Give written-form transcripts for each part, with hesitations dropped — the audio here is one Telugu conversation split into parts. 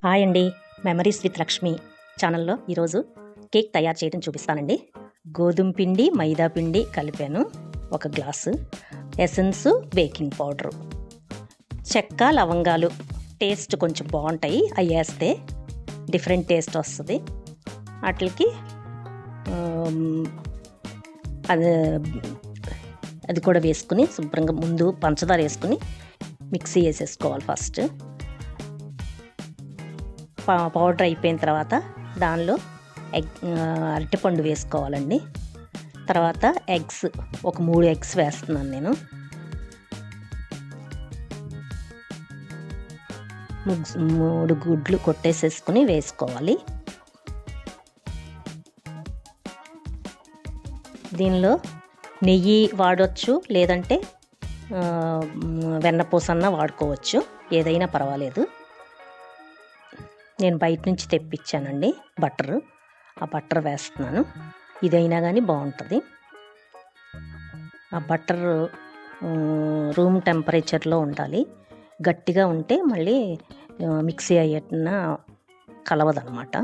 హాయ్ అండి, మెమరీస్ విత్ లక్ష్మి ఛానల్లో ఈరోజు కేక్ తయారు చేయడం చూపిస్తానండి. గోధుమ పిండి, మైదా పిండి కలిపాను, 1 గ్లాసు ఎసెన్స్, బేకింగ్ పౌడరు, చెక్క, లవంగాలు టేస్ట్ కొంచెం బాగుంటాయి. అవి వేస్తే డిఫరెంట్ టేస్ట్ వస్తుంది. వాటికి అది కూడా వేసుకుని శుభ్రంగా ముందు పంచదార వేసుకుని మిక్సీ వేసేసుకోవాలి. ఫస్ట్ పౌడర్ అయిపోయిన తర్వాత దానిలో అరటిపండు వేసుకోవాలండి. తర్వాత ఎగ్స్, ఒక 3 ఎగ్స్ వేస్తున్నాను నేను. 3 గుడ్లు కొట్టేసేసుకుని వేసుకోవాలి. దీనిలో నెయ్యి వాడవచ్చు, లేదంటే వెన్నపూసన్న వాడుకోవచ్చు, ఏదైనా పర్వాలేదు. నేను బయట నుంచి తెప్పించానండి బటర్. ఆ బటర్ వేస్తున్నాను. ఇదైనా కానీ బాగుంటుంది. ఆ బటర్ రూమ్ టెంపరేచర్లో ఉండాలి. గట్టిగా ఉంటే మళ్ళీ మిక్సీ అయ్యేటన కలవదనమాట.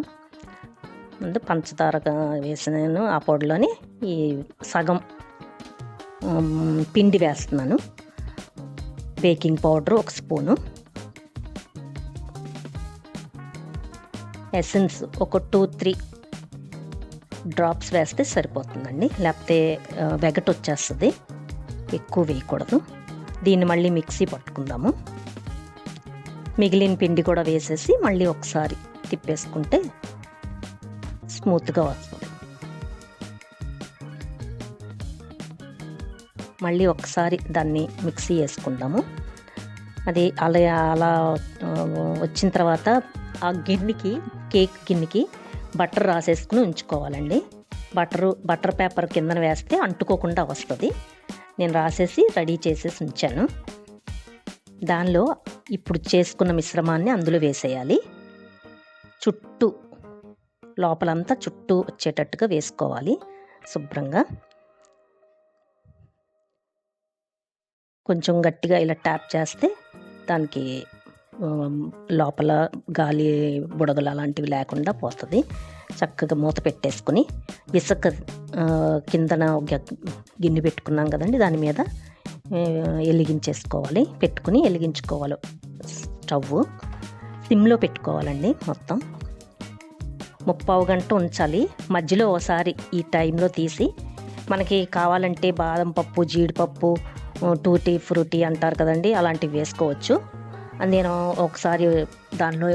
ముందు పంచదారగా వేసినాను. ఆ పొడిలోని ఈ సగం పిండి వేస్తున్నాను. బేకింగ్ పౌడర్ 1 స్పూను, ఎసెన్స్ ఒక 2-3 డ్రాప్స్ వేస్తే సరిపోతుందండి, లేకపోతే వెగట్ వచ్చేస్తుంది. ఎక్కువ వేయకూడదు. దీన్ని మళ్ళీ మిక్సీ పట్టుకుందాము. మిగిలిన పిండి కూడా వేసేసి మళ్ళీ ఒకసారి తిప్పేసుకుంటే స్మూత్గా వస్తుంది. మళ్ళీ ఒకసారి దాన్ని మిక్సీ వేసుకుందాము. అది అలా వచ్చిన తర్వాత ఆ గిన్నెకి, కేక్ గిన్నెకి బటర్ రాసేసుకుని ఉంచుకోవాలండి. బటర్ పేపర్ కిందన వేస్తే అంటుకోకుండా వస్తుంది. నేను రాసేసి రెడీ చేసేసి ఉంచాను. దానిలో ఇప్పుడు చేసుకున్న మిశ్రమాన్ని అందులో వేసేయాలి. చుట్టూ లోపలంతా చుట్టూ వచ్చేటట్టుగా వేసుకోవాలి శుభ్రంగా. కొంచెం గట్టిగా ఇలా ట్యాప్ చేస్తే దానికి లోపల గాలి బుడగలు అలాంటివి లేకుండా పోతుంది. చక్కగా మూత పెట్టేసుకుని ఇసుక కిందన గిన్నె పెట్టుకున్నాం కదండి, దాని మీద వెలిగించుకోవాలి. స్టవ్ సిమ్లో పెట్టుకోవాలండి. మొత్తం 30 గంట ఉంచాలి. మధ్యలో ఒకసారి ఈ టైంలో తీసి, మనకి కావాలంటే బాదం పప్పు, జీడిపప్పు, టూటీ ఫ్రూటీ అంటారు కదండి, అలాంటివి వేసుకోవచ్చు. నేను ఒకసారి దానిలో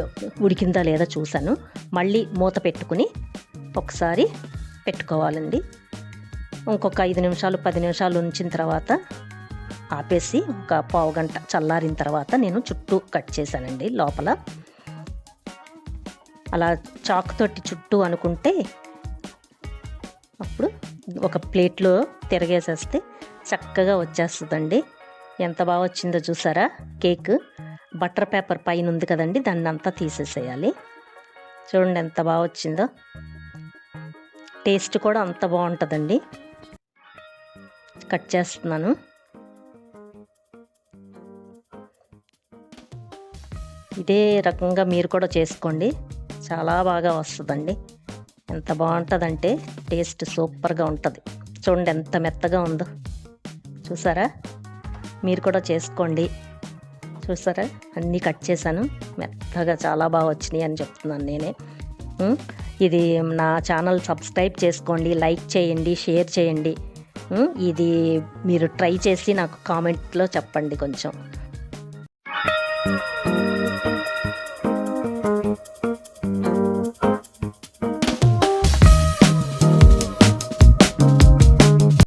ఉడికిందా లేదా చూశాను. మళ్ళీ మూత పెట్టుకుని ఒకసారి పెట్టుకోవాలండి. ఇంకొక 5 నిమిషాలు 10 నిమిషాలు ఉంచిన తర్వాత ఆపేసి ఒక పావు గంట చల్లారిన తర్వాత నేను చుట్టూ కట్ చేశానండి. లోపల అలా చాకుతోటి చుట్టూ అనుకుంటే అప్పుడు ఒక ప్లేట్లో తిరగేసేస్తే చక్కగా వచ్చేస్తుందండి. ఎంత బాగా వచ్చిందో చూసారా కేక్. బటర్ పేపర్ పైన ఉంది కదండి, దాన్ని అంతా తీసేసేయాలి. చూడండి ఎంత బాగా వచ్చిందో. టేస్ట్ కూడా అంత బాగుంటుందండి. కట్ చేస్తున్నాను. ఇదే రకంగా మీరు కూడా చేసుకోండి, చాలా బాగా వస్తుందండి. ఎంత బాగుంటుందంటే టేస్ట్ సూపర్గా ఉంటుంది. చూడండి ఎంత మెత్తగా ఉందో చూసారా. మీరు కూడా చేసుకోండి. చూసారా, అన్నీ కట్ చేశాను, మెత్తగా చాలా బాగా వచ్చినాయి అని చెప్తున్నాను నేనే. ఇది నా ఛానల్ సబ్స్క్రైబ్ చేసుకోండి, లైక్ చేయండి, షేర్ చేయండి. ఇది మీరు ట్రై చేసి నాకు కామెంట్లో చెప్పండి కొంచెం.